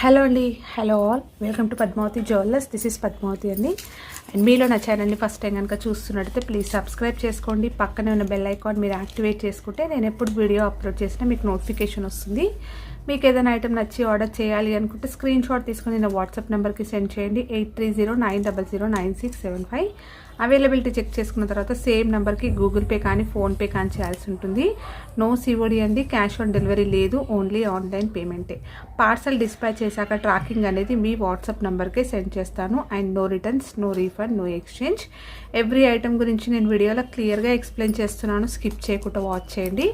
Hello అండి, hello all, welcome to Padmavathi Jewellers. This is Padmavathi అండి. And మీలో నా ఛానల్ని ఫస్ట్ టైం కనుక చూస్తున్నట్టయితే ప్లీజ్ సబ్స్క్రైబ్ చేసుకోండి. పక్కనే ఉన్న బెల్ ఐకాన్ మీరు యాక్టివేట్ చేసుకుంటే నేను ఎప్పుడు వీడియో అప్లోడ్ చేసినా మీకు నోటిఫికేషన్ వస్తుంది. మీకు ఏదైనా ఐటమ్ నచ్చి ఆర్డర్ చేయాలి అనుకుంటే స్క్రీన్ షాట్ తీసుకొని నా వాట్సాప్ నెంబర్కి సెండ్ చేయండి. 8309009675. అవైలబిలిటీ చెక్ చేసుకున్న తర్వాత సేమ్ నెంబర్కి గూగుల్ పే కానీ ఫోన్పే కానీ చేయాల్సి ఉంటుంది. నో సిఓడి అండి, క్యాష్ ఆన్ డెలివరీ లేదు, ఓన్లీ ఆన్లైన్ పేమెంటే. పార్సల్ డిస్పాచ్ చేశాక ట్రాకింగ్ అనేది మీ వాట్సాప్ నెంబర్కే సెండ్ చేస్తాను. And no returns, no refund, no exchange. Every item గురించి నేను వీడియోలో క్లియర్గా ఎక్స్ప్లెయిన్ చేస్తున్నాను, స్కిప్ చేయకుండా వాచ్ చేయండి.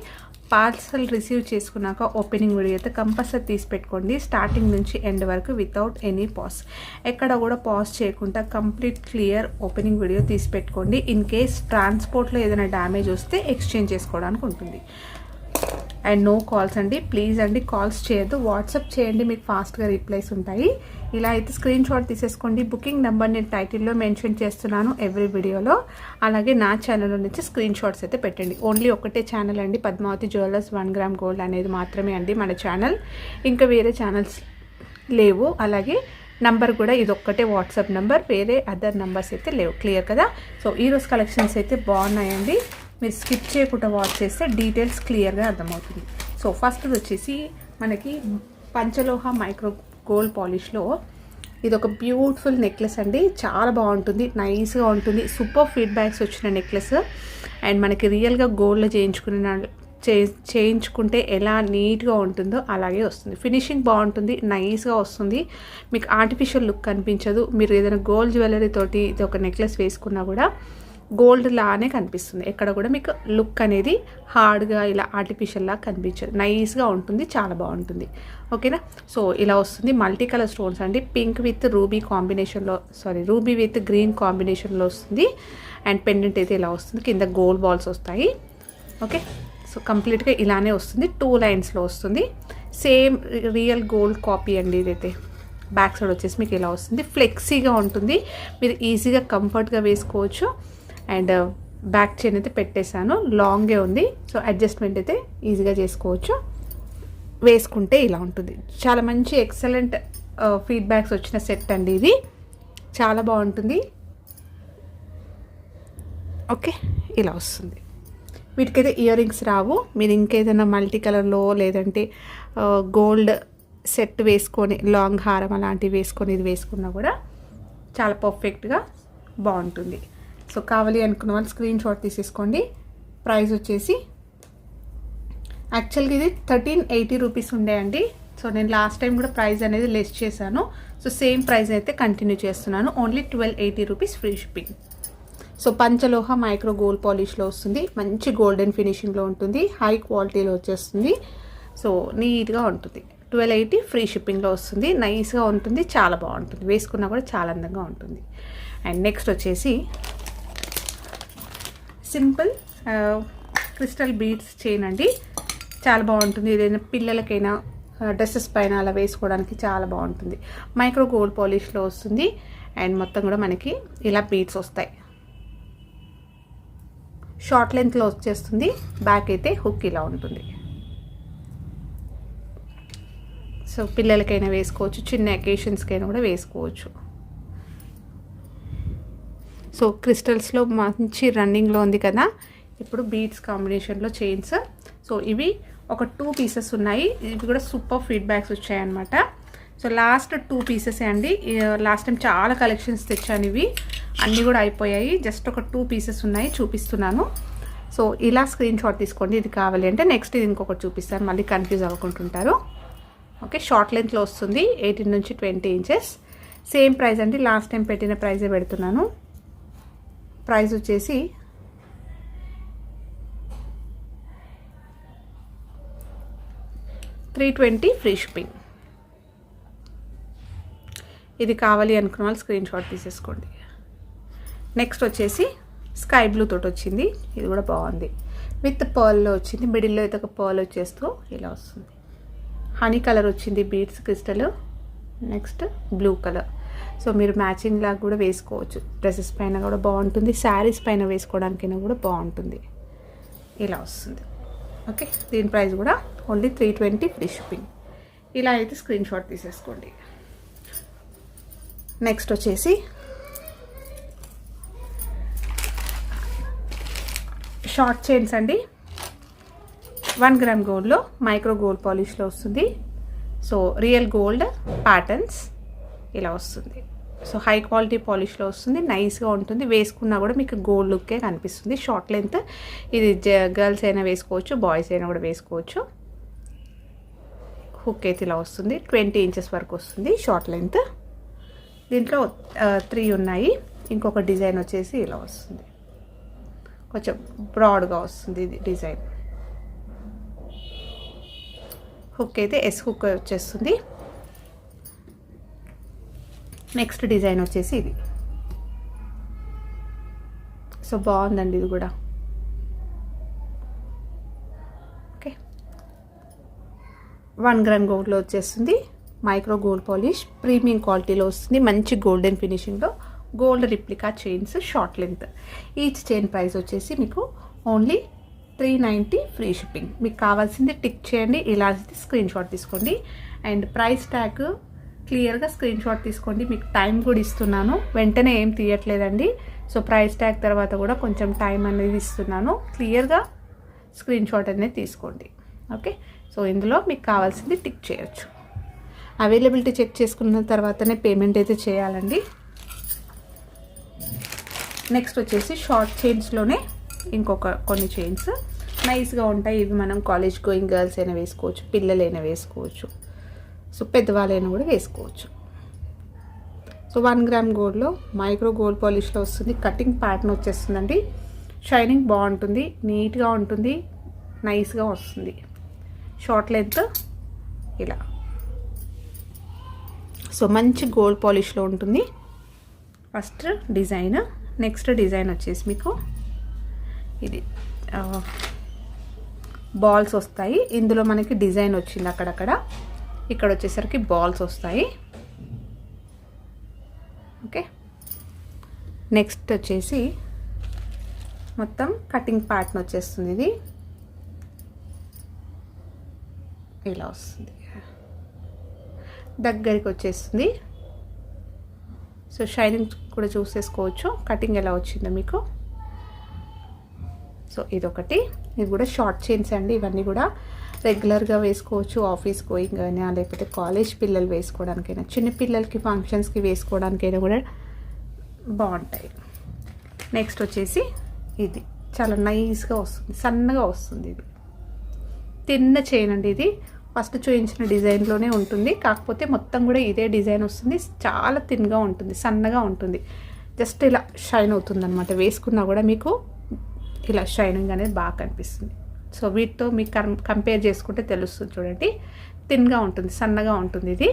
పార్సల్ రిసీవ్ చేసుకున్నాక ఓపెనింగ్ వీడియో అయితే కంపల్సరీ తీసి పెట్టుకోండి, స్టార్టింగ్ నుంచి ఎండ్ వరకు వితౌట్ ఎనీ పాజ్. ఎక్కడ కూడా పాజ్ చేయకుండా కంప్లీట్ క్లియర్ ఓపెనింగ్ వీడియో తీసి పెట్టుకోండి. ఇన్ కేస్ ట్రాన్స్పోర్ట్లో ఏదైనా డ్యామేజ్ వస్తే ఎక్స్చేంజ్ చేసుకోవడానికి ఉంటుంది. అండ్ నో కాల్స్ అండి, ప్లీజ్ అండి కాల్స్ చేయొద్దు, వాట్సాప్ చేయండి, మీకు ఫాస్ట్గా రిప్లైస్ ఉంటాయి. ఇలా అయితే స్క్రీన్ షాట్ తీసేసుకోండి. బుకింగ్ నెంబర్ నేను టైటిల్లో మెన్షన్ చేస్తున్నాను ఎవ్రీ వీడియోలో. అలాగే నా ఛానల్లో నుంచి స్క్రీన్ షాట్స్ అయితే పెట్టండి. ఓన్లీ ఒకటే ఛానల్ అండి, పద్మావతి జ్యువెలర్స్ 1 గ్రామ్ గోల్డ్ అనేది మాత్రమే అండి మన ఛానల్. ఇంకా వేరే ఛానల్స్ లేవు. అలాగే నంబర్ కూడా ఇది ఒక్కటే వాట్సాప్ నెంబర్, వేరే అదర్ నెంబర్స్ అయితే లేవు. క్లియర్ కదా? సో ఈరోజు కలెక్షన్స్ అయితే బాగున్నాయండి, మీరు స్కిప్ చేయకుండా వాచ్ చేస్తే డీటెయిల్స్ క్లియర్గా అర్థమవుతుంది. సో ఫస్ట్ వచ్చేసి మనకి పంచలోహ మైక్రో గోల్డ్ పాలిష్లో ఇది ఒక బ్యూటిఫుల్ నెక్లెస్ అండి. చాలా బాగుంటుంది, నైస్గా ఉంటుంది, సూపర్ ఫీడ్బ్యాక్స్ వచ్చిన నెక్లెస్. అండ్ మనకి రియల్గా గోల్డ్లో చేయించుకుంటే ఎలా నీట్గా ఉంటుందో అలాగే వస్తుంది. ఫినిషింగ్ బాగుంటుంది, నైస్గా వస్తుంది, మీకు ఆర్టిఫిషియల్ లుక్ కనిపించదు. మీరు ఏదైనా గోల్డ్ జ్యువెలరీ తోటి ఇది ఒక నెక్లెస్ వేసుకున్నా కూడా గోల్డ్ లానే కనిపిస్తుంది. ఎక్కడ కూడా మీకు లుక్ అనేది హార్డ్గా ఇలా ఆర్టిఫిషియల్ లాగా కనిపించదు, నైస్గా ఉంటుంది, చాలా బాగుంటుంది. ఓకేనా? సో ఇలా వస్తుంది. మల్టీ కలర్ స్టోన్స్ అండి, పింక్ విత్ రూబీ కాంబినేషన్లో, రూబీ విత్ గ్రీన్ కాంబినేషన్లో వస్తుంది. అండ్ పెండెంట్ అయితే ఇలా వస్తుంది, కింద గోల్డ్ బాల్స్ వస్తాయి. ఓకే, సో కంప్లీట్గా ఇలానే వస్తుంది, 2 లైన్స్లో వస్తుంది. సేమ్ రియల్ గోల్డ్ కాపీ అండి ఇదైతే. బ్యాక్ సైడ్ వచ్చేసి మీకు ఇలా వస్తుంది, ఫ్లెక్సీగా ఉంటుంది, మీరు ఈజీగా కంఫర్ట్గా వేసుకోవచ్చు. అండ్ బ్యాక్ చైన్ అయితే పెట్టేశాను, లాంగే ఉంది, సో అడ్జస్ట్మెంట్ అయితే ఈజీగా చేసుకోవచ్చు. వేసుకుంటే ఇలా ఉంటుంది. చాలా మంచి ఎక్సలెంట్ ఫీడ్బ్యాక్స్ వచ్చిన సెట్ అండి ఇది, చాలా బాగుంటుంది. ఓకే, ఇలా వస్తుంది. వీటికైతే ఇయర్ రింగ్స్ రావు. మీరు ఇంకేదైనా మల్టీ కలర్లో లేదంటే గోల్డ్ సెట్ వేసుకొని లాంగ్ హారం అలాంటివి వేసుకొని ఇది వేసుకున్నా కూడా చాలా పర్ఫెక్ట్గా బాగుంటుంది. సో కావాలి అనుకున్న వాళ్ళు స్క్రీన్ షాట్ తీసేసుకోండి. ప్రైస్ వచ్చేసి యాక్చువల్గా ఇది 1380 రూపీస్ ఉండేయండి. సో నేను లాస్ట్ టైం కూడా ప్రైస్ అనేది లెస్ చేశాను. సో సేమ్ ప్రైస్ అయితే కంటిన్యూ చేస్తున్నాను, only 1280 rupees free shipping. So పంచలోహ మైక్రో గోల్డ్ పాలిష్లో వస్తుంది, మంచి గోల్డెన్ ఫినిషింగ్లో ఉంటుంది, హై క్వాలిటీలో వచ్చేస్తుంది. సో నీట్గా ఉంటుంది. 1280 ఫ్రీ షిప్పింగ్లో వస్తుంది, నైస్గా ఉంటుంది, చాలా బాగుంటుంది, వేసుకున్నా కూడా చాలా అందంగా ఉంటుంది. అండ్ నెక్స్ట్ వచ్చేసి సింపుల్ క్రిస్టల్ బీడ్స్ చైన్ అండి, చాలా బాగుంటుంది. ఏదైనా పిల్లలకైనా డ్రెస్సెస్ పైన అలా వేసుకోవడానికి చాలా బాగుంటుంది. మైక్రో గోల్డ్ పాలిష్లో వస్తుంది. అండ్ మొత్తం కూడా మనకి ఇలా బీడ్స్ వస్తాయి, షార్ట్ లెంత్లో వచ్చేస్తుంది. బ్యాక్ అయితే హుక్ ఇలా ఉంటుంది. సో పిల్లలకైనా వేసుకోవచ్చు, చిన్న అకేషన్స్కైనా కూడా వేసుకోవచ్చు. సో క్రిస్టల్స్లో మంచి రన్నింగ్లో ఉంది కదా ఇప్పుడు బీడ్స్ కాంబినేషన్లో చైన్స్. సో ఇవి ఒక 2 పీసెస్ ఉన్నాయి, ఇవి కూడా సూపర్ ఫీడ్బ్యాక్స్ వచ్చాయన్నమాట. సో లాస్ట్ 2 పీసెసే అండి. లాస్ట్ టైం చాలా కలెక్షన్స్ తెచ్చాను, ఇవి అన్నీ కూడా అయిపోయాయి. జస్ట్ ఒక 2 పీసెస్ ఉన్నాయి, చూపిస్తున్నాను. సో ఇలా స్క్రీన్ షాట్ తీసుకోండి, ఇది కావాలి అంటే. నెక్స్ట్ ఇది ఇంకొకటి చూపిస్తాను, మళ్ళీ కన్ఫ్యూజ్ అవ్వకుంటుంటారు. ఓకే, షార్ట్ లెంత్లో వస్తుంది, 18 నుంచి 20 ఇంచెస్. సేమ్ ప్రైస్ అండి, లాస్ట్ టైం పెట్టిన ప్రైజే పెడుతున్నాను. ప్రైస్ వచ్చేసి $320 ఫ్రీ షిప్పింగ్. ఇది కావాలి అనుకున్న వాళ్ళు స్క్రీన్ షాట్ తీసేసుకోండి. నెక్స్ట్ వచ్చేసి స్కై బ్లూ తోటి వచ్చింది, ఇది కూడా బాగుంది, విత్ పర్ల్లో వచ్చింది. మిడిల్లో అయితే ఒక పర్ల్ వచ్చేస్తూ ఇలా వస్తుంది. హనీ కలర్ వచ్చింది beads crystal. Next blue colour. So మీరు మ్యాచింగ్ లాగా కూడా వేసుకోవచ్చు, డ్రెస్సెస్ పైన కూడా బాగుంటుంది, శారీస్ పైన వేసుకోవడానికైనా కూడా బాగుంటుంది. ఇలా వస్తుంది. ఓకే, దీని ప్రైస్ కూడా ఓన్లీ 320 ఫ్రీ షిప్పింగ్. ఇలా అయితే స్క్రీన్ షాట్ తీసేసుకోండి. నెక్స్ట్ వచ్చేసి షార్ట్ చైన్స్ అండి. 1 గ్రామ్ గోల్డ్లో మైక్రో గోల్డ్ పాలిష్లో వస్తుంది. సో రియల్ గోల్డ్ ప్యాటర్న్స్ ఇలా వస్తుంది. సో హై క్వాలిటీ పాలిష్లో వస్తుంది, నైస్గా ఉంటుంది. వేసుకున్నా కూడా మీకు గోల్డ్ లుక్కే కనిపిస్తుంది. షార్ట్ లెంత్ ఇది గర్ల్స్ అయినా వేసుకోవచ్చు, బాయ్స్ అయినా కూడా వేసుకోవచ్చు. హుక్ అయితే ఇలా వస్తుంది, 20 ఇంచెస్ వరకు వస్తుంది షార్ట్ లెంత్. దీంట్లో 3 ఉన్నాయి. ఇంకొక డిజైన్ వచ్చేసి ఇలా వస్తుంది, కొంచెం బ్రాడ్గా వస్తుంది ఇది డిజైన్. హుక్ అయితే ఎస్ హుక్ వచ్చేస్తుంది. నెక్స్ట్ డిజైన్ వచ్చేసి ఇది. సో బాగుందండి ఇది కూడా. ఓకే, 1 గ్రామ్ గోల్డ్లో వచ్చేస్తుంది. మైక్రో గోల్డ్ పాలిష్ ప్రీమియం క్వాలిటీలో వస్తుంది. మంచి గోల్డెన్ ఫినిషింగ్లో gold replica chains short length. Each chain price వచ్చేసి మీకు ఓన్లీ 390 ఫ్రీ షిప్పింగ్. మీకు కావాల్సింది టిక్ చేయండి, ఇలా స్క్రీన్ షాట్ తీసుకోండి. అండ్ ప్రైస్ ట్యాగ్ క్లియర్గా స్క్రీన్ షాట్ తీసుకోండి. మీకు టైం కూడా ఇస్తున్నాను, వెంటనే ఏం తీయట్లేదండి. సో ప్రైస్ ట్యాగ్ తర్వాత కూడా కొంచెం టైం అనేది ఇస్తున్నాను. క్లియర్గా స్క్రీన్ షాట్ అనేది తీసుకోండి. ఓకే, సో ఇందులో మీకు కావాల్సింది టిక్ చేయొచ్చు. అవైలబిలిటీ చెక్ చేసుకున్న తర్వాతనే పేమెంట్ అయితే చేయాలండి. నెక్స్ట్ వచ్చేసి షార్ట్ చైన్స్లోనే ఇంకొక కొన్ని చైన్స్ నైస్గా ఉంటాయి. ఇవి మనం కాలేజ్ గోయింగ్ గర్ల్స్ అయినా వేసుకోవచ్చు, పిల్లలైనా వేసుకోవచ్చు, సో పెద్దవాళ్ళైనా కూడా వేసుకోవచ్చు. సో 1 గ్రామ్ గోల్డ్లో మైక్రో గోల్డ్ పాలిష్లో వస్తుంది. కటింగ్ ప్యాటర్న్ వచ్చేస్తుందండి. షైనింగ్ బాగుంటుంది, నీట్గా ఉంటుంది, నైస్గా వస్తుంది. షార్ట్ లెంత్ ఇలా. సో మంచి గోల్డ్ పాలిష్లో ఉంటుంది ఫస్ట్ డిజైన్. నెక్స్ట్ డిజైన్ వచ్చేసి మీకు ఇది బాల్స్ వస్తాయి. ఇందులో మనకి డిజైన్ వచ్చింది అక్కడక్కడ, ఇక్కడ వచ్చేసరికి బాల్స్ వస్తాయి. ఓకే, నెక్స్ట్ వచ్చేసి మొత్తం కటింగ్ ప్యాటర్న్ వచ్చేస్తుంది. ఇది ఇలా వస్తుంది, దగ్గరికి వచ్చేస్తుంది. సో షైనింగ్ కూడా చూసేసుకోవచ్చు కటింగ్ ఎలా వచ్చిందో మీకు. సో ఇదొకటి, ఇది కూడా షార్ట్ చైన్స్ అండి. ఇవన్నీ కూడా రెగ్యులర్గా వేసుకోవచ్చు, ఆఫీస్ గోయింగ్ అయినా లేకపోతే కాలేజ్ పిల్లలు వేసుకోవడానికైనా, చిన్నపిల్లలకి ఫంక్షన్స్కి వేసుకోవడానికైనా కూడా బాగుంటాయి. నెక్స్ట్ వచ్చేసి ఇది చాలా నైస్గా వస్తుంది, సన్నగా వస్తుంది. ఇది తిన్న చైన్ అండి. ఇది ఫస్ట్ చూపించిన డిజైన్లోనే ఉంటుంది, కాకపోతే మొత్తం కూడా ఇదే డిజైన్ వస్తుంది. చాలా థిన్గా ఉంటుంది, సన్నగా ఉంటుంది. జస్ట్ ఇలా షైన్ అవుతుంది అనమాట. వేసుకున్నా కూడా మీకు ఇలా షైనింగ్ అనేది బాగా కనిపిస్తుంది. సో వీటితో మీకు కంపేర్ చేసుకుంటే తెలుస్తుంది చూడండి, థిన్గా ఉంటుంది, సన్నగా ఉంటుంది ఇది.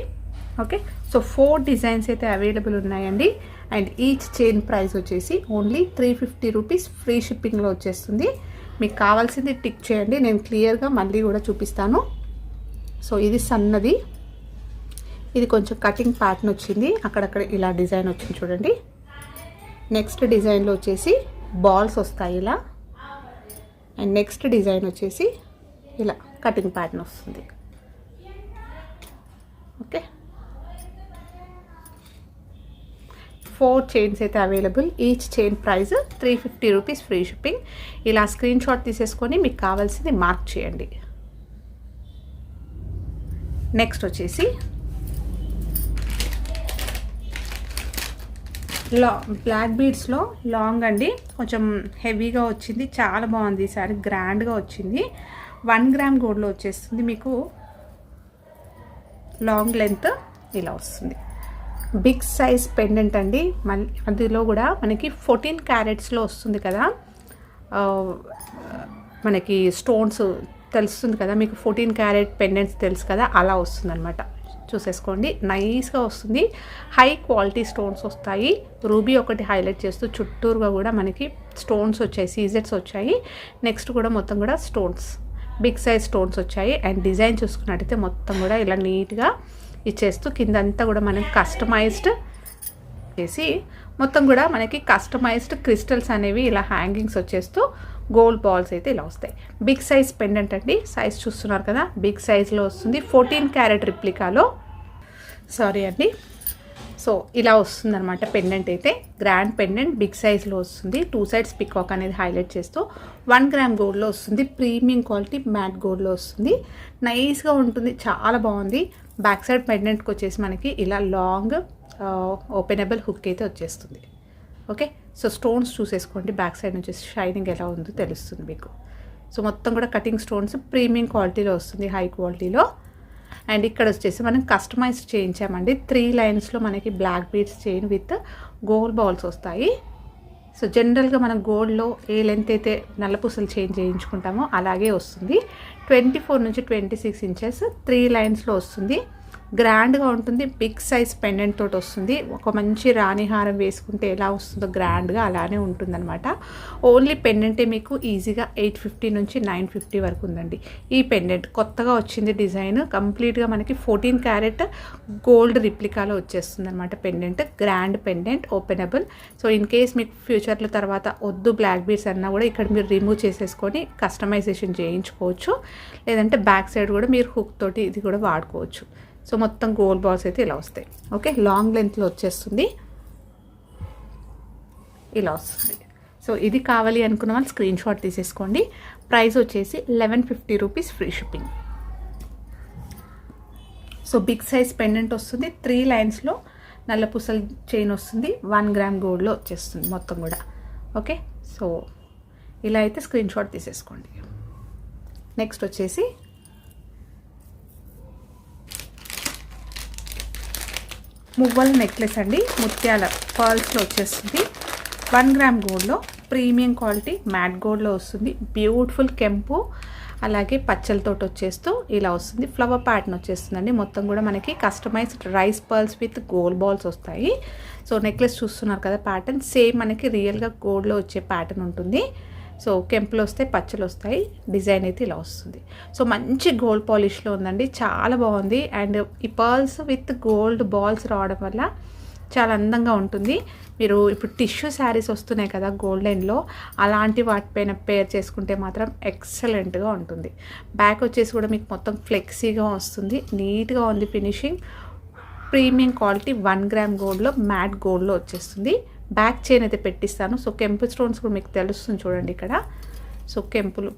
ఓకే, సో 4 డిజైన్స్ అయితే అవైలబుల్ ఉన్నాయండి. అండ్ ఈచ్ చైన్ ప్రైస్ వచ్చేసి ఓన్లీ 350 రూపీస్ ఫ్రీ షిప్పింగ్లో వచ్చేస్తుంది. మీకు కావాల్సింది టిక్ చేయండి, నేను క్లియర్గా మళ్ళీ కూడా చూపిస్తాను. సో ఇది సన్నది, ఇది కొంచెం కటింగ్ ప్యాటర్న్ వచ్చింది, అక్కడక్కడ ఇలా డిజైన్ వచ్చింది చూడండి. నెక్స్ట్ డిజైన్లో వచ్చేసి బాల్స్ వస్తాయి ఇలా. అండ్ నెక్స్ట్ డిజైన్ వచ్చేసి ఇలా కటింగ్ ప్యాటర్న్ వస్తుంది. ఓకే, 4 చైన్స్ అయితే available. Each chain price 350 rupees free shipping. ఇలా స్క్రీన్ షాట్ తీసేసుకొని మీకు కావాల్సింది మార్క్ చేయండి. నెక్స్ట్ వచ్చేసి బ్లాక్ బీడ్స్లో లాంగ్ అండి, కొంచెం హెవీగా వచ్చింది, చాలా బాగుంది. ఈసారి గ్రాండ్గా వచ్చింది. 1 గ్రామ్ గోల్డ్లో వచ్చేస్తుంది మీకు. లాంగ్ లెంత్ ఇలా వస్తుంది. బిగ్ సైజ్ పెండెంట్ అండి. మళ్ళీ అందులో కూడా మనకి 14 క్యారెట్స్లో వస్తుంది కదా, మనకి స్టోన్స్ తెలుస్తుంది కదా మీకు, 14 క్యారెట్ పెండెంట్స్ తెలుసు కదా, అలా వస్తుంది అనమాట. చూసేసుకోండి, నైస్గా వస్తుంది. హై క్వాలిటీ స్టోన్స్ వస్తాయి. రూబీ ఒకటి హైలైట్ చేస్తూ చుట్టూరుగా కూడా మనకి స్టోన్స్ వచ్చాయి, సీజెట్స్ వచ్చాయి. నెక్స్ట్ కూడా మొత్తం కూడా స్టోన్స్, బిగ్ సైజ్ స్టోన్స్ వచ్చాయి. అండ్ డిజైన్ చూసుకున్నట్టయితే మొత్తం కూడా ఇలా నీట్గా ఇచ్చేస్తూ కిందంతా కూడా మనకి కస్టమైజ్డ్ చేసి, మొత్తం కూడా మనకి కస్టమైజ్డ్ క్రిస్టల్స్ అనేవి ఇలా హ్యాంగింగ్స్ వచ్చేస్తూ గోల్డ్ బాల్స్ అయితే ఇలా వస్తాయి. బిగ్ సైజ్ పెండెంట్ అండి, సైజ్ చూస్తున్నారు కదా, బిగ్ సైజ్లో వస్తుంది. 14 క్యారెట్ రిప్లికాలో, సారీ అండి. సో ఇలా వస్తుంది అనమాట పెండెంట్ అయితే. గ్రాండ్ పెండెంట్ బిగ్ సైజ్లో వస్తుంది. 2 సైడ్స్ పికాక్ అనేది హైలైట్ చేస్తూ 1 గ్రామ్ గోల్డ్లో వస్తుంది. ప్రీమియం క్వాలిటీ మ్యాట్ గోల్డ్లో వస్తుంది. నైస్గా ఉంటుంది, చాలా బాగుంది. బ్యాక్ సైడ్ పెండెంట్కి వచ్చేసి మనకి ఇలా లాంగ్ ఓపెనబుల్ హుక్ అయితే వచ్చేస్తుంది. ఓకే, సో స్టోన్స్ చూసేసుకోండి, బ్యాక్ సైడ్ నుంచి షైనింగ్ ఎలా ఉందో తెలుస్తుంది మీకు. సో మొత్తం కూడా కటింగ్ స్టోన్స్ ప్రీమియం క్వాలిటీలో వస్తుంది, హై క్వాలిటీలో. అండ్ ఇక్కడ వచ్చేసి మనం కస్టమైజ్ చేయించామండి. 3 లైన్స్లో మనకి black beads chain with gold balls వస్తాయి. సో జనరల్గా మనం గోల్డ్లో ఏ లెంత్ అయితే నల్లపూసలు చైన్ చేయించుకుంటామో అలాగే వస్తుంది. 24 నుంచి 26 ఇంచెస్ 3 లైన్స్లో వస్తుంది. గ్రాండ్గా ఉంటుంది. బిగ్ సైజ్ పెండెంట్ తోటి వస్తుంది. ఒక మంచి రాణిహారం వేసుకుంటే ఎలా వస్తుందో గ్రాండ్గా అలానే ఉంటుందన్నమాట. ఓన్లీ పెండెంటే మీకు ఈజీగా 850 నుంచి 950 వరకు ఉందండి. ఈ పెండెంట్ కొత్తగా వచ్చింది డిజైన్, కంప్లీట్గా మనకి 14 క్యారెట్ గోల్డ్ రిప్లికాలో వచ్చేస్తుంది అనమాట pendant. Grand pendant, openable. So in case మీకు ఫ్యూచర్లో తర్వాత వద్దు బ్లాక్ బీడ్స్ అన్నా కూడా ఇక్కడ మీరు రిమూవ్ చేసేసుకొని కస్టమైజేషన్ చేయించుకోవచ్చు. లేదంటే బ్యాక్ సైడ్ కూడా మీరు హుక్ తోటి ఇది కూడా వాడుకోవచ్చు. సో మొత్తం గోల్డ్ బాల్స్ అయితే ఇలా వస్తాయి. ఓకే, లాంగ్ లెంత్లో వచ్చేస్తుంది, ఇలా వస్తుంది. సో ఇది కావాలి అనుకున్న వాళ్ళు స్క్రీన్ షాట్ తీసేసుకోండి. ప్రైస్ వచ్చేసి 1150 rupees, free shipping. So big size pendant వస్తుంది. 3 లైన్స్లో నల్లపూసల చైన్ వస్తుంది. 1 గ్రామ్ గోల్డ్లో వచ్చేస్తుంది మొత్తం కూడా. ఓకే, సో ఇలా అయితే స్క్రీన్ షాట్ తీసేసుకోండి. నెక్స్ట్ వచ్చేసి మువ్వల నెక్లెస్ అండి, ముత్యాల పర్ల్స్లో వచ్చేస్తుంది. 1 గ్రామ్ గోల్డ్లో ప్రీమియం క్వాలిటీ మ్యాట్ గోల్డ్లో వస్తుంది. బ్యూటిఫుల్ కెంపు అలాగే పచ్చలతోటి వచ్చేస్తూ ఇలా వస్తుంది. ఫ్లవర్ ప్యాటర్న్ వచ్చేస్తుందండి. మొత్తం కూడా మనకి customised rice pearls with gold balls వస్తాయి. సో నెక్లెస్ చూస్తున్నారు కదా, ప్యాటర్న్ సేమ్ మనకి రియల్గా గోల్డ్లో వచ్చే ప్యాటర్న్ ఉంటుంది. సో కెంపులు వస్తాయి, పచ్చలు వస్తాయి. డిజైన్ అయితే ఇలా వస్తుంది. సో మంచి గోల్డ్ పాలిష్లో ఉందండి, చాలా బాగుంది. అండ్ ఈ పర్ల్స్ విత్ గోల్డ్ బాల్స్ రావడం వల్ల చాలా అందంగా ఉంటుంది. మీరు ఇప్పుడు టిష్యూ శారీస్ వస్తున్నాయి కదా గోల్డెన్లో, అలాంటి వాటిపైన పేర్ చేసుకుంటే మాత్రం ఎక్సలెంట్గా ఉంటుంది. బ్యాక్ వచ్చేసి కూడా మీకు మొత్తం ఫ్లెక్సీగా వస్తుంది, నీట్గా ఉంది ఫినిషింగ్. ప్రీమియం క్వాలిటీ 1 గ్రామ్ గోల్డ్లో మ్యాట్ గోల్డ్లో వచ్చేస్తుంది. బ్యాక్ చైన్ అయితే పెట్టిస్తాను. సో కెంపు స్టోన్స్ కూడా మీకు తెలుస్తుంది చూడండి ఇక్కడ. సో కెంపులు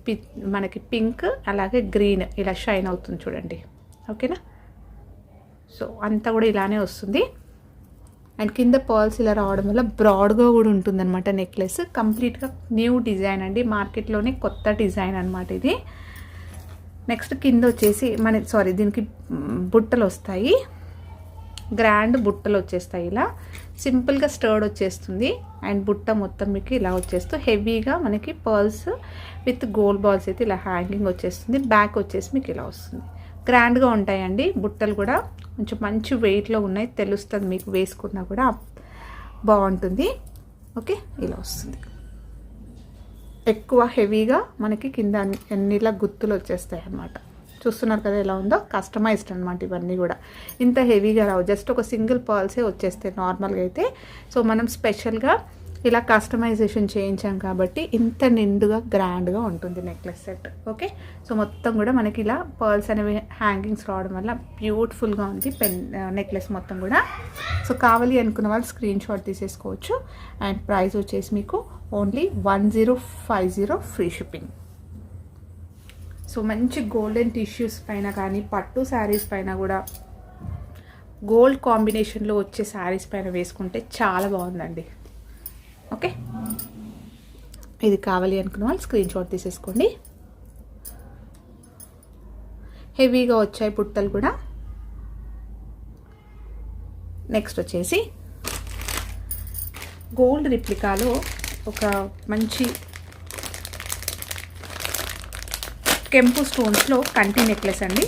మనకి పింక్ అలాగే గ్రీన్ ఇలా షైన్ అవుతుంది చూడండి. ఓకేనా, సో అంతా కూడా ఇలానే వస్తుంది. అండ్ కింద పర్ల్స్ ఇలా రావడం వల్ల బ్రాడ్గా కూడా ఉంటుందన్నమాట నెక్లెస్. కంప్లీట్గా న్యూ డిజైన్ అండి, మార్కెట్లోనే కొత్త డిజైన్ అనమాట ఇది. నెక్స్ట్ కింద వచ్చేసి దీనికి బుట్టలు వస్తాయి, గ్రాండ్ బుట్టలు వచ్చేస్తాయి. ఇలా సింపుల్గా స్టర్డ్ వచ్చేస్తుంది. అండ్ బుట్ట మొత్తం మీకు ఇలా వచ్చేస్తూ హెవీగా మనకి పర్ల్స్ విత్ గోల్డ్ బాల్స్ అయితే ఇలా హ్యాంగింగ్ వచ్చేస్తుంది. బ్యాక్ వచ్చేసి మీకు ఇలా వస్తుంది. గ్రాండ్గా ఉంటాయండి బుట్టలు కూడా, కొంచెం మంచి వెయిట్లో ఉన్నాయి, తెలుస్తుంది మీకు, వేసుకున్నా కూడా బాగుంటుంది. ఓకే, ఇలా వస్తుంది. ఎక్కువ హెవీగా మనకి కింద అన్నిలా గుత్తులు వచ్చేస్తాయి అన్నమాట. చూస్తున్నారు కదా ఎలా ఉందో, కస్టమైజ్డ్ అనమాట ఇవన్నీ కూడా. ఇంత హెవీగా రావు, జస్ట్ ఒక సింగిల్ పర్ల్సే వచ్చేస్తాయి నార్మల్గా అయితే. సో మనం స్పెషల్గా ఇలా కస్టమైజేషన్ చేయించాం కాబట్టి ఇంత నిండుగా గ్రాండ్గా ఉంటుంది నెక్లెస్ సెట్. ఓకే, సో మొత్తం కూడా మనకి ఇలా పర్ల్స్ అనేవి హ్యాంగింగ్స్ రావడం వల్ల బ్యూటిఫుల్గా ఉంది నెక్లెస్ మొత్తం కూడా. సో కావాలి అనుకున్న వాళ్ళు స్క్రీన్ షాట్ తీసేసుకోవచ్చు. అండ్ ప్రైస్ వచ్చేసి మీకు ఓన్లీ 1050, ఫ్రీ షిప్పింగ్. సో మంచి గోల్డెన్ టిష్యూస్ పైన కానీ పట్టు శారీస్ పైన కూడా గోల్డ్ కాంబినేషన్లో వచ్చే శారీస్ పైన వేసుకుంటే చాలా బాగుందండి. ఓకే, ఇది కావాలి అనుకున్న వాళ్ళు స్క్రీన్ షాట్ తీసేసుకోండి. హెవీగా వచ్చాయి పుట్టలు కూడా. నెక్స్ట్ వచ్చేసి గోల్డ్ రిప్లికాలో ఒక మంచి కెంపు స్టోన్స్లో కంటి నెక్లెస్ అండి.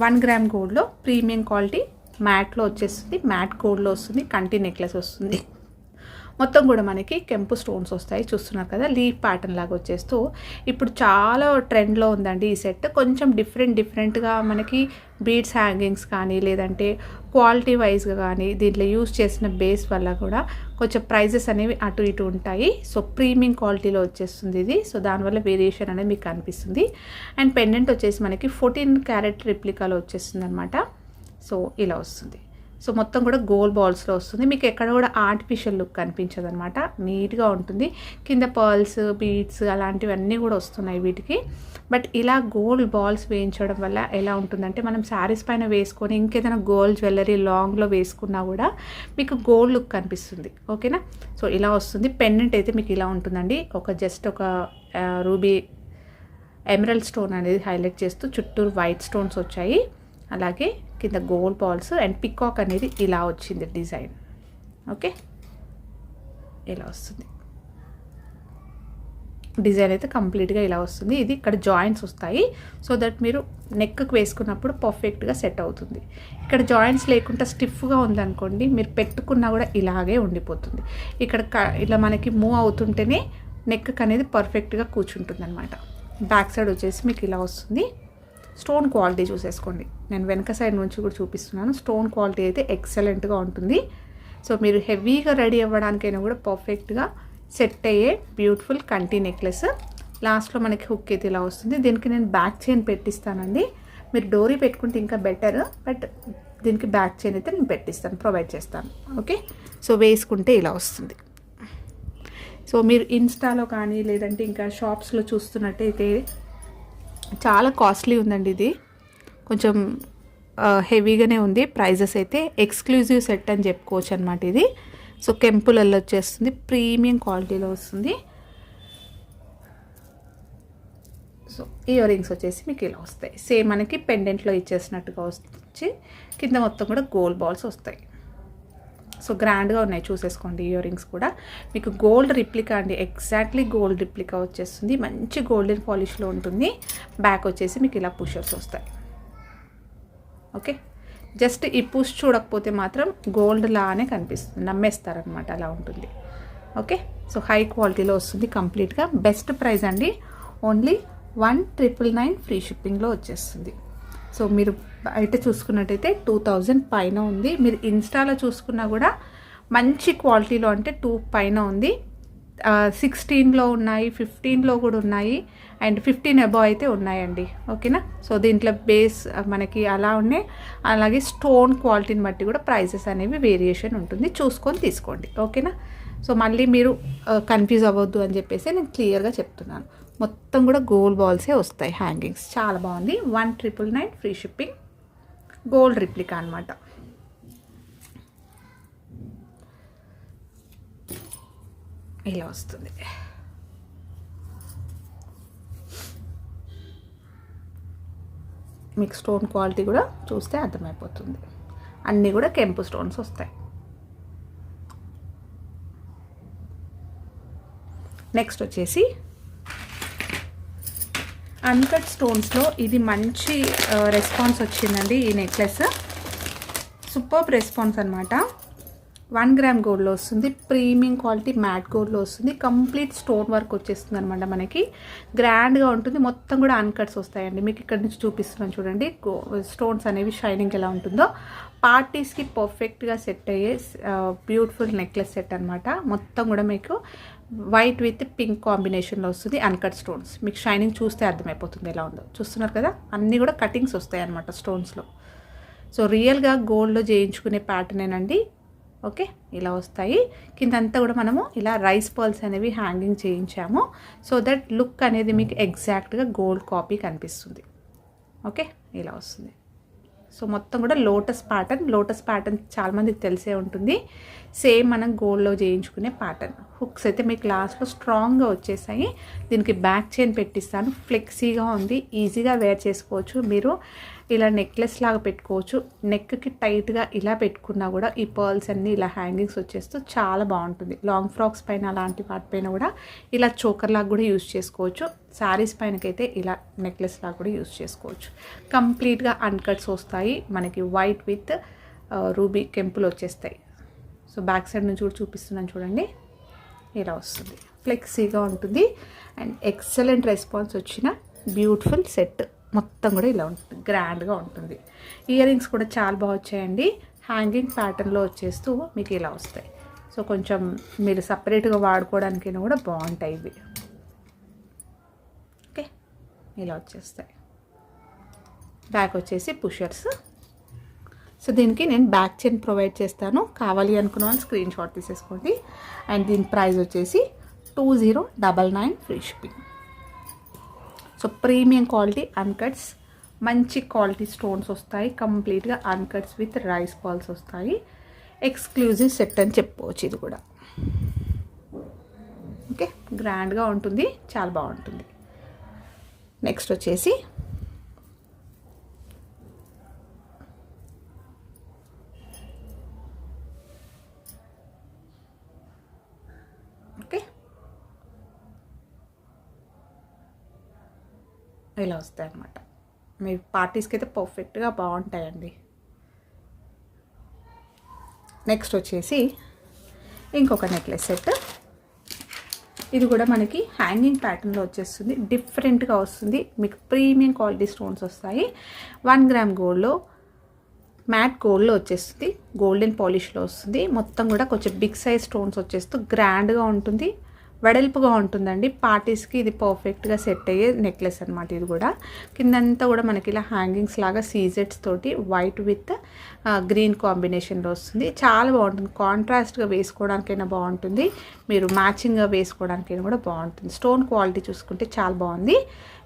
1 గ్రామ్ గోల్డ్లో ప్రీమియం క్వాలిటీ మ్యాట్లో వచ్చేస్తుంది. మ్యాట్ గోల్డ్లో వస్తుంది. కంటి నెక్లెస్ వస్తుంది. మొత్తం కూడా మనకి కెంపు స్టోన్స్ వస్తాయి, చూస్తున్నారు కదా, లీఫ్ ప్యాటర్న్ లాగా వచ్చేస్తూ ఇప్పుడు చాలా ట్రెండ్లో ఉందండి ఈ సెట్. కొంచెం డిఫరెంట్గా మనకి బీడ్స్ హ్యాంగింగ్స్ కానీ లేదంటే క్వాలిటీ వైజ్గా కానీ దీంట్లో యూజ్ చేసిన బేస్ వల్ల కూడా కొంచెం ప్రైజెస్ అనేవి అటు ఇటు ఉంటాయి. సో ప్రీమియం క్వాలిటీలో వచ్చేస్తుంది ఇది. సో దానివల్ల వేరియేషన్ అనేది మీకు కనిపిస్తుంది. అండ్ పెండెంట్ వచ్చేసి మనకి 14 క్యారెట్ రిప్లికాలో వచ్చేస్తుంది అనమాట. సో ఇలా వస్తుంది. సో మొత్తం కూడా గోల్డ్ బాల్స్లో వస్తుంది. మీకు ఎక్కడ కూడా ఆర్టిఫిషియల్ లుక్ కనిపించదు అనమాట, నీట్గా ఉంటుంది. కింద పర్ల్స్ బీడ్స్ అలాంటివన్నీ కూడా వస్తున్నాయి వీటికి. బట్ ఇలా గోల్డ్ బాల్స్ వేయించడం వల్ల ఎలా ఉంటుందంటే మనం శారీస్ పైన వేసుకొని ఇంకేదైనా గోల్డ్ జ్యువెలరీ లాంగ్లో వేసుకున్నా కూడా మీకు గోల్డ్ లుక్ కనిపిస్తుంది. ఓకేనా. సో ఇలా వస్తుంది. పెండెంట్ అయితే మీకు ఇలా ఉంటుందండి. జస్ట్ ఒక రూబీ ఎమరల్డ్ స్టోన్ అనేది హైలైట్ చేస్తూ చుట్టూరు వైట్ స్టోన్స్ వచ్చాయి. అలాగే కింద గోల్డ్ బాల్స్ అండ్ పికాక్ అనేది ఇలా వచ్చింది డిజైన్. ఓకే, ఇలా వస్తుంది డిజైన్ అయితే కంప్లీట్గా ఇలా వస్తుంది. ఇది ఇక్కడ జాయింట్స్ వస్తాయి సో దట్ మీరు నెక్కి వేసుకున్నప్పుడు పర్ఫెక్ట్గా సెట్ అవుతుంది. ఇక్కడ జాయింట్స్ లేకుండా స్టిఫ్గా ఉందనుకోండి, మీరు పెట్టుకున్నా కూడా ఇలాగే ఉండిపోతుంది. ఇక్కడ ఇలా మనకి మూవ్ అవుతుంటేనే నెక్ అనేది పర్ఫెక్ట్గా కూర్చుంటుంది అనమాట. బ్యాక్ సైడ్ వచ్చేసి మీకు ఇలా వస్తుంది. స్టోన్ క్వాలిటీ చూసేసుకోండి, నేను వెనక సైడ్ నుంచి కూడా చూపిస్తున్నాను. స్టోన్ క్వాలిటీ అయితే ఎక్సలెంట్గా ఉంటుంది. సో మీరు హెవీగా రెడీ అవ్వడానికైనా కూడా పర్ఫెక్ట్గా సెట్ అయ్యే బ్యూటిఫుల్ కంటి నెక్లెస్. లాస్ట్లో మనకి హుక్ అయితే ఇలా వస్తుంది. దీనికి నేను బ్యాక్ చైన్ పెట్టిస్తానండి. మీరు డోరీ పెట్టుకుంటే ఇంకా బెటర్, బట్ దీనికి బ్యాక్ చైన్ అయితే నేను పెట్టిస్తాను, ప్రొవైడ్ చేస్తాను. ఓకే, సో వేసుకుంటే ఇలా వస్తుంది. సో మీరు ఇన్స్టాలో కానీ లేదంటే ఇంకా షాప్స్లో చూస్తున్నట్టయితే చాలా కాస్ట్లీ ఉందండి ఇది, కొంచెం హెవీగానే ఉంది. ప్రైజెస్ అయితే ఎక్స్క్లూజివ్ సెట్ అని చెప్పుకోవచ్చు అనమాట ఇది. సో కెంపులలో వచ్చేస్తుంది, ప్రీమియం క్వాలిటీలో వస్తుంది. సో ఇయర్ రింగ్స్ వచ్చేసి మీకు ఇలా వస్తాయి, సేమ్ మనకి పెండెంట్లో ఇచ్చేసినట్టుగా వచ్చి కింద మొత్తం కూడా గోల్డ్ బాల్స్ వస్తాయి. సో గ్రాండ్గా ఉన్నాయి, చూసేసుకోండి. ఇయర్ రింగ్స్ కూడా మీకు గోల్డ్ రిప్లికా అండి, ఎగ్జాక్ట్లీ గోల్డ్ రిప్లికా వచ్చేస్తుంది. మంచి గోల్డెన్ పాలిష్లో ఉంటుంది. బ్యాక్ వచ్చేసి మీకు ఇలా పుషర్స్ వస్తాయి. ఓకే, జస్ట్ ఈ పుష్ చూడకపోతే మాత్రం గోల్డ్ లానే కనిపిస్తుంది, నమ్మేస్తారనమాట, అలా ఉంటుంది. ఓకే, సో హై క్వాలిటీలో వస్తుంది కంప్లీట్గా. బెస్ట్ ప్రైస్ అండి, ఓన్లీ 1999 ఫ్రీ షిప్పింగ్లో వచ్చేస్తుంది. సో మీరు బయట చూసుకున్నట్టయితే 2000 పైన ఉంది. మీరు ఇన్స్టాలో చూసుకున్నా కూడా మంచి క్వాలిటీలో అంటే 2 పైన ఉంది. 16లో ఉన్నాయి, 15లో కూడా ఉన్నాయి, అండ్ 15 అబవ్ అయితే ఉన్నాయండి. ఓకేనా. సో దీంట్లో బేస్ మనకి అలా ఉన్నాయి. అలాగే స్టోన్ క్వాలిటీని బట్టి కూడా ప్రైజెస్ అనేవి వేరియేషన్ ఉంటుంది, చూసుకొని తీసుకోండి. ఓకేనా. సో మళ్ళీ మీరు కన్ఫ్యూజ్ అవ్వద్దు అని చెప్పేసి నేను క్లియర్గా చెప్తున్నాను. మొత్తం కూడా గోల్డ్ బాల్సే వస్తాయి, హ్యాంగింగ్స్ చాలా బాగుంది. 1999 ఫ్రీ షిప్పింగ్, గోల్డ్ రిప్లికా అనమాట. ఇలా వస్తుంది. మీకు స్టోన్ క్వాలిటీ కూడా చూస్తే అర్థమైపోతుంది. అన్నీ కూడా కెంపు స్టోన్స్ వస్తాయి. నెక్స్ట్ వచ్చేసి అన్కట్ స్టోన్స్లో ఇది మంచి రెస్పాన్స్ వచ్చిందండి. ఈ నెక్లెస్ సూపర్ రెస్పాన్స్ అనమాట. 1 గ్రామ్ గోల్డ్లో వస్తుంది, ప్రీమియం క్వాలిటీ మ్యాట్ గోల్డ్లో వస్తుంది. కంప్లీట్ స్టోన్ వర్క్ వచ్చేస్తుంది అనమాట. మనకి గ్రాండ్గా ఉంటుంది. మొత్తం కూడా అన్కట్స్ వస్తాయండి. మీకు ఇక్కడ నుంచి చూపిస్తున్నాను చూడండి, స్టోన్స్ అనేవి షైనింగ్ ఎలా ఉంటుందో. పార్టీస్కి పర్ఫెక్ట్గా సెట్ అయ్యే బ్యూటిఫుల్ నెక్లెస్ సెట్ అనమాట. మొత్తం కూడా మీకు వైట్ విత్ పింక్ కాంబినేషన్లో వస్తుంది. అన్కట్ స్టోన్స్ మీకు షైనింగ్ చూస్తే అర్థమైపోతుంది ఎలా ఉందో. చూస్తున్నారు కదా, అన్నీ కూడా కటింగ్స్ వస్తాయి అన్నమాట స్టోన్స్లో. సో రియల్గా గోల్డ్లో చేయించుకునే ప్యాటర్నేనండి. ఓకే, ఇలా వస్తాయి. కిందంతా కూడా మనము ఇలా రైస్ పర్ల్స్ అనేవి హ్యాంగింగ్ చేయించాము. సో దట్ లుక్ అనేది మీకు ఎగ్జాక్ట్గా గోల్డ్ కాపీ కనిపిస్తుంది. ఓకే, ఇలా వస్తుంది. సో మొత్తం కూడా లోటస్ ప్యాటర్న్ చాలామందికి తెలిసే ఉంటుంది. సేమ్ మనం గోల్డ్లో చేయించుకునే ప్యాటర్న్. హుక్స్ అయితే మీకు లాస్ట్లో స్ట్రాంగ్గా వచ్చేసాయి. దీనికి బ్యాక్ చైన్ పెట్టిస్తాను. ఫ్లెక్సీగా ఉంది, ఈజీగా వేర్ చేసుకోవచ్చు. మీరు ఇలా నెక్లెస్ లాగా పెట్టుకోవచ్చు. నెక్కి టైట్గా ఇలా పెట్టుకున్నా కూడా ఈ పర్ల్స్ అన్నీ ఇలా హ్యాంగింగ్స్ వచ్చేస్తూ చాలా బాగుంటుంది. లాంగ్ ఫ్రాక్స్ పైన అలాంటి వాటిపైన కూడా ఇలా చోకర్ లాగా కూడా యూజ్ చేసుకోవచ్చు. శారీస్ పైనకైతే ఇలా నెక్లెస్ లాగా కూడా యూజ్ చేసుకోవచ్చు. కంప్లీట్గా అన్కట్స్ వస్తాయి మనకి. వైట్ విత్ రూబీ కెంపులు వచ్చేస్తాయి. సో బ్యాక్ సైడ్ నుంచి కూడా చూపిస్తున్నాను చూడండి. ఇలా వస్తుంది, ఫ్లెక్సీగా ఉంటుంది అండ్ ఎక్సలెంట్ రెస్పాన్స్ వచ్చిన బ్యూటిఫుల్ సెట్. మొత్తం కూడా ఇలా ఉంటుంది, గ్రాండ్గా ఉంటుంది. ఇయర్ రింగ్స్ కూడా చాలా బాగా వచ్చాయండి. హ్యాంగింగ్ ప్యాటర్న్లో వచ్చేస్తూ మీకు ఇలా వస్తాయి. సో కొంచెం మీరు సపరేట్గా వాడుకోవడానికైనా కూడా బాగుంటాయి ఇవి. ఓకే, ఇలా వచ్చేస్తాయి. బ్యాక్ వచ్చేసి పుషర్స్. సో దీనికి నేను బ్యాక్ చైన్ ప్రొవైడ్ చేస్తాను, కావాలి అనుకున్న వాళ్ళు స్క్రీన్ షాట్ తీసేసుకోండి. అండ్ దీని ప్రైస్ వచ్చేసి 2099 free shipping. So premium quality అన్కట్స్, మంచి క్వాలిటీ స్టోన్స్ వస్తాయి, కంప్లీట్గా అన్కట్స్ విత్ రైస్ బాల్స్ వస్తాయి. ఎక్స్క్లూజివ్ సెట్ అని చెప్పుకోవచ్చు ఇది కూడా. ఓకే, గ్రాండ్గా ఉంటుంది, చాలా బాగుంటుంది. నెక్స్ట్ వచ్చేసి ఓకే ఇలా వస్తాయి అన్నమాట. మీ పార్టీస్కి అయితే పర్ఫెక్ట్గా బాగుంటాయండి. నెక్స్ట్ వచ్చేసి ఇంకొక నెక్లెస్ సెట్. ఇది కూడా మనకి హ్యాంగింగ్ ప్యాటర్న్లో వచ్చేస్తుంది, డిఫరెంట్గా వస్తుంది. మీకు ప్రీమియం క్వాలిటీ స్టోన్స్ వస్తాయి. 1 గ్రామ్ గోల్డ్లో, మ్యాట్ గోల్డ్లో వచ్చేస్తుంది, గోల్డెన్ పాలిష్లో వస్తుంది. మొత్తం కూడా కొంచెం బిగ్ సైజ్ స్టోన్స్ వచ్చేస్తూ గ్రాండ్గా ఉంటుంది, వెడల్పుగా ఉంటుందండి. పార్టీస్కి ఇది పర్ఫెక్ట్గా సెట్ అయ్యే నెక్లెస్ అనమాట. ఇది కూడా కిందంతా కూడా మనకి ఇలా హ్యాంగింగ్స్ లాగా సీజెట్స్ తోటి వైట్ విత్ గ్రీన్ కాంబినేషన్లో వస్తుంది. చాలా బాగుంటుంది, కాంట్రాస్ట్గా వేసుకోవడానికైనా బాగుంటుంది, మీరు మ్యాచింగ్గా వేసుకోవడానికైనా కూడా బాగుంటుంది. స్టోన్ క్వాలిటీ చూసుకుంటే చాలా బాగుంది.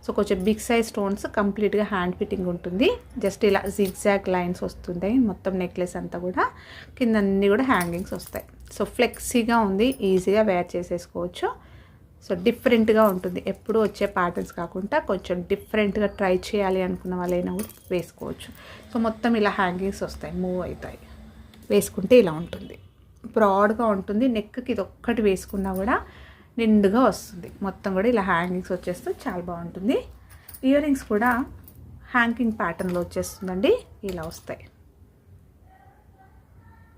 సో కొంచెం బిగ్ సైజ్ స్టోన్స్, కంప్లీట్గా హ్యాండ్ ఫిట్టింగ్ ఉంటుంది. జస్ట్ ఇలా జిగ్జాగ్ లైన్స్ వస్తుంటాయి మొత్తం నెక్లెస్ అంతా కూడా. కింద అన్నీ కూడా హ్యాంగింగ్స్ వస్తాయి. సో ఫ్లెక్సీగా ఉంది, ఈజీగా వేర్ చేసేసుకోవచ్చు. సో డిఫరెంట్గా ఉంటుంది, ఎప్పుడు వచ్చే ప్యాటర్న్స్ కాకుండా కొంచెం డిఫరెంట్గా ట్రై చేయాలి అనుకున్న వాళ్ళైనా కూడా వేసుకోవచ్చు. సో మొత్తం ఇలా హ్యాంగింగ్స్ వస్తాయి, మూవ్ అవుతాయి. వేసుకుంటే ఇలా ఉంటుంది, బ్రాడ్గా ఉంటుంది. నెక్కి ఇది ఒక్కటి వేసుకున్నా కూడా నిండుగా వస్తుంది. మొత్తం కూడా ఇలా హ్యాంగింగ్స్ వచ్చేస్తూ చాలా బాగుంటుంది. ఇయర్ రింగ్స్ కూడా హ్యాంగింగ్ ప్యాటర్న్లో వచ్చేస్తుందండి, ఇలా వస్తాయి.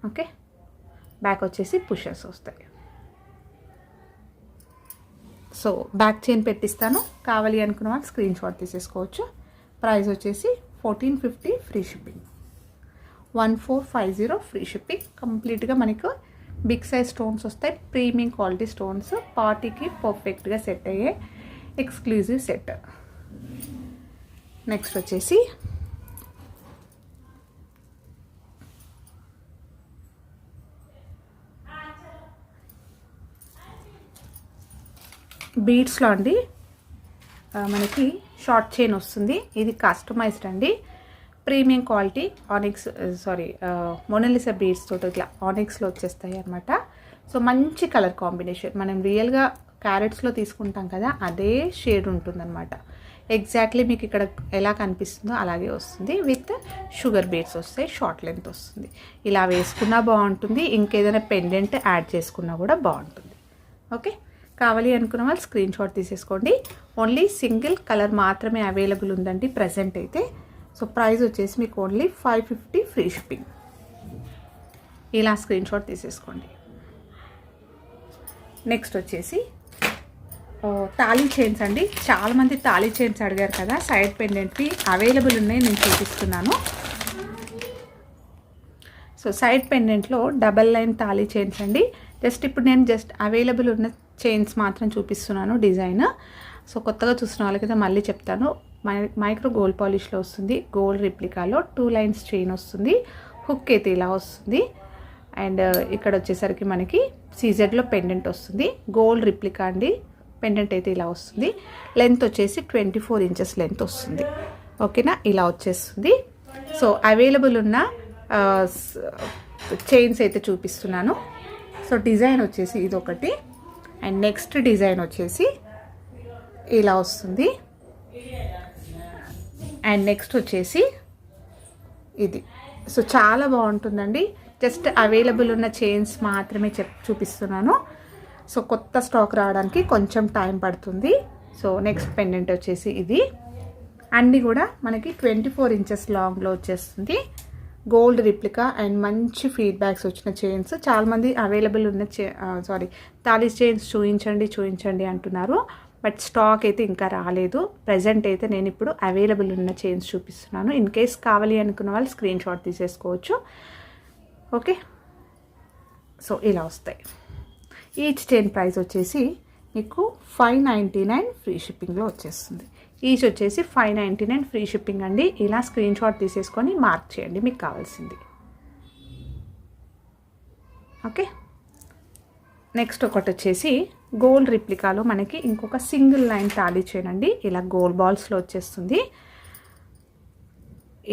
ఓకే, బ్యాక్ వచ్చేసి పుషర్స్ వస్తాయి. సో బ్యాక్ చైన్ పెట్టిస్తాను, కావాలి అనుకున్న వాళ్ళు స్క్రీన్ షాట్ తీసేసుకోవచ్చు. ప్రైస్ వచ్చేసి 1450 ఫ్రీ షిప్పింగ్, 1450 ఫ్రీ షిప్పింగ్. కంప్లీట్గా మనకు బిగ్ సైజ్ స్టోన్స్ వస్తాయి, ప్రీమియం క్వాలిటీ స్టోన్స్, పార్టీకి పర్ఫెక్ట్గా సెట్ అయ్యే ఎక్స్క్లూజివ్ సెట్. నెక్స్ట్ వచ్చేసి బీడ్స్లో అండి మనకి షార్ట్ చైన్ వస్తుంది. ఇది కస్టమైజ్డ్ అండి, premium quality onyx Mona Lisa beads తోటి ఇట్లా ఆనిక్స్లో వచ్చేస్తాయి అనమాట. సో మంచి కలర్ కాంబినేషన్, మనం రియల్గా క్యారెట్స్లో తీసుకుంటాం కదా అదే షేడ్ ఉంటుందన్నమాట. ఎగ్జాక్ట్లీ మీకు ఇక్కడ ఎలా కనిపిస్తుందో అలాగే వస్తుంది. విత్ షుగర్ బీడ్స్ వస్తాయి, షార్ట్ లెంత్ వస్తుంది. ఇలా వేసుకున్నా బాగుంటుంది, ఇంకేదైనా పెండెంట్ యాడ్ చేసుకున్నా కూడా బాగుంటుంది. ఓకే, కావాలి అనుకున్న వాళ్ళు స్క్రీన్ షాట్ తీసేసుకోండి. ఓన్లీ సింగిల్ కలర్ మాత్రమే అవైలబుల్ ఉందండి ప్రజెంట్ అయితే. సో ప్రైస్ వచ్చేసి మీకు ఓన్లీ 550 ఫ్రీ షిప్పింగ్. ఇలా స్క్రీన్ షాట్ తీసేసుకోండి. నెక్స్ట్ వచ్చేసి తాళీ చైన్స్ అండి. చాలామంది తాళీ చైన్స్ అడిగారు కదా, సైడ్ పెండెంట్వి అవైలబుల్ ఉన్నాయి, నేను చూపిస్తున్నాను. సో సైడ్ పెండెంట్లో డబల్ లైన్ తాళీ చైన్స్ అండి. ఇప్పుడు నేను అవైలబుల్ ఉన్న చైన్స్ మాత్రం చూపిస్తున్నాను డిజైన్. సో కొత్తగా చూసిన వాళ్ళకైతే మళ్ళీ చెప్తాను, మైక్రో గోల్డ్ పాలిష్లో వస్తుంది, గోల్డ్ రిప్లికాలో 2 లైన్స్ చైన్ వస్తుంది, హుక్ అయితే ఇలా వస్తుంది. అండ్ ఇక్కడ వచ్చేసరికి మనకి సీజెడ్లో పెండెంట్ వస్తుంది, గోల్డ్ రిప్లికా అండి. పెండెంట్ అయితే ఇలా వస్తుంది, లెంత్ వచ్చేసి 24 ఇంచెస్ లెంత్ వస్తుంది. ఓకేనా, ఇలా వచ్చేస్తుంది. సో అవైలబుల్ ఉన్న చైన్స్ అయితే చూపిస్తున్నాను. సో డిజైన్ వచ్చేసి ఇది ఒకటి, అండ్ నెక్స్ట్ డిజైన్ వచ్చేసి ఇలా వస్తుంది, అండ్ నెక్స్ట్ వచ్చేసి ఇది. సో చాలా బాగుంటుందండి. జస్ట్ అవైలబుల్ ఉన్న చైన్స్ మాత్రమే చూపిస్తున్నాను. సో కొత్త స్టాక్ రావడానికి కొంచెం టైం పడుతుంది. సో నెక్స్ట్ పెండెంట్ వచ్చేసి ఇది. అన్నీ కూడా మనకి 24 ఇంచెస్ లాంగ్లో వచ్చేస్తుంది. గోల్డ్ రిప్లికా అండ్ మంచి ఫీడ్బ్యాక్స్ వచ్చిన చైన్స్. చాలామంది అవైలబుల్ ఉన్న తాళీ చైన్స్ చూపించండి అంటున్నారు. బట్ స్టాక్ అయితే ఇంకా రాలేదు. ప్రజెంట్ అయితే నేను ఇప్పుడు అవైలబుల్ ఉన్న చైన్స్ చూపిస్తున్నాను. ఇన్ కేస్ కావాలి అనుకున్న వాళ్ళు స్క్రీన్ షాట్ తీసేసుకోవచ్చు. ఓకే, సో ఇలా వస్తాయి. ఈచ్ చైన్ ప్రైస్ వచ్చేసి మీకు 599 ఫ్రీ షిప్పింగ్లో వచ్చేస్తుంది. ఈచ్ వచ్చేసి 599 ఫ్రీ షిప్పింగ్ అండి. ఇలా స్క్రీన్ షాట్ తీసేసుకొని మార్క్ చేయండి మీకు కావాల్సింది. ఓకే, నెక్స్ట్ ఒకటి వచ్చేసి గోల్డ్ రిప్లికాలో మనకి ఇంకొక సింగిల్ లైన్ తాళీ చైన్ అండి. ఇలా గోల్డ్ బాల్స్లో వచ్చేస్తుంది.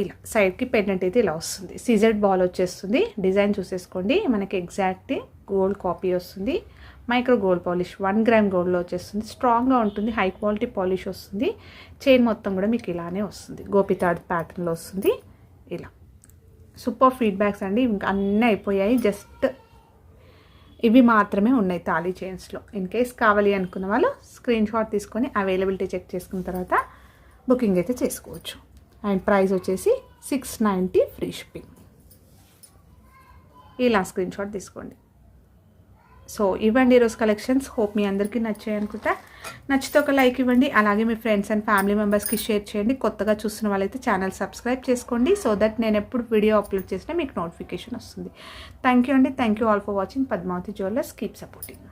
ఇలా సైడ్కి పెండెంట్ అయితే ఇలా వస్తుంది. సిజెడ్ బాల్ వచ్చేస్తుంది. డిజైన్ చూసేసుకోండి. మనకి ఎగ్జాక్ట్ గోల్డ్ కాపీ వస్తుంది. మైక్రో గోల్డ్ పాలిష్ 1 గ్రామ్ గోల్డ్లో వచ్చేస్తుంది. స్ట్రాంగ్గా ఉంటుంది. హై క్వాలిటీ పాలిష్ వస్తుంది. చైన్ మొత్తం కూడా మీకు ఇలానే వస్తుంది. గోపితాడ్ ప్యాటర్న్లో వస్తుంది. ఇలా సూపర్ ఫీడ్బ్యాక్స్ అండి. ఇంకా అన్నీ అయిపోయాయి. జస్ట్ ఇవి మాత్రమే ఉన్నాయి తాళీ చైన్స్లో. ఇన్ కేస్ కావాలి అనుకున్న వాళ్ళు స్క్రీన్ షాట్ తీసుకొని అవైలబిలిటీ చెక్ చేసుకున్న తర్వాత బుకింగ్ అయితే చేసుకోవచ్చు. అండ్ ప్రైస్ వచ్చేసి 690 ఫ్రీ షిప్పింగ్. ఇలా స్క్రీన్ షాట్ తీసుకోండి. సో ఇవ్వండి ఈరోజు కలెక్షన్స్. హోప్ మీ అందరికీ నచ్చాయి అనుకుంటా. నచ్చితే ఒక లైక్ ఇవ్వండి. అలాగే మీ ఫ్రెండ్స్ అండ్ ఫ్యామిలీ మెంబర్స్కి షేర్ చేయండి. కొత్తగా చూస్తున్న వాళ్ళైతే ఛానల్ సబ్స్క్రైబ్ చేసుకోండి. సో దట్ నేను ఎప్పుడు వీడియో అప్లోడ్ చేసినా మీకు నోటిఫికేషన్ వస్తుంది. థ్యాంక్ యూ అండి. Thank you all for watching Padmavathi Jewellers. Keep supporting.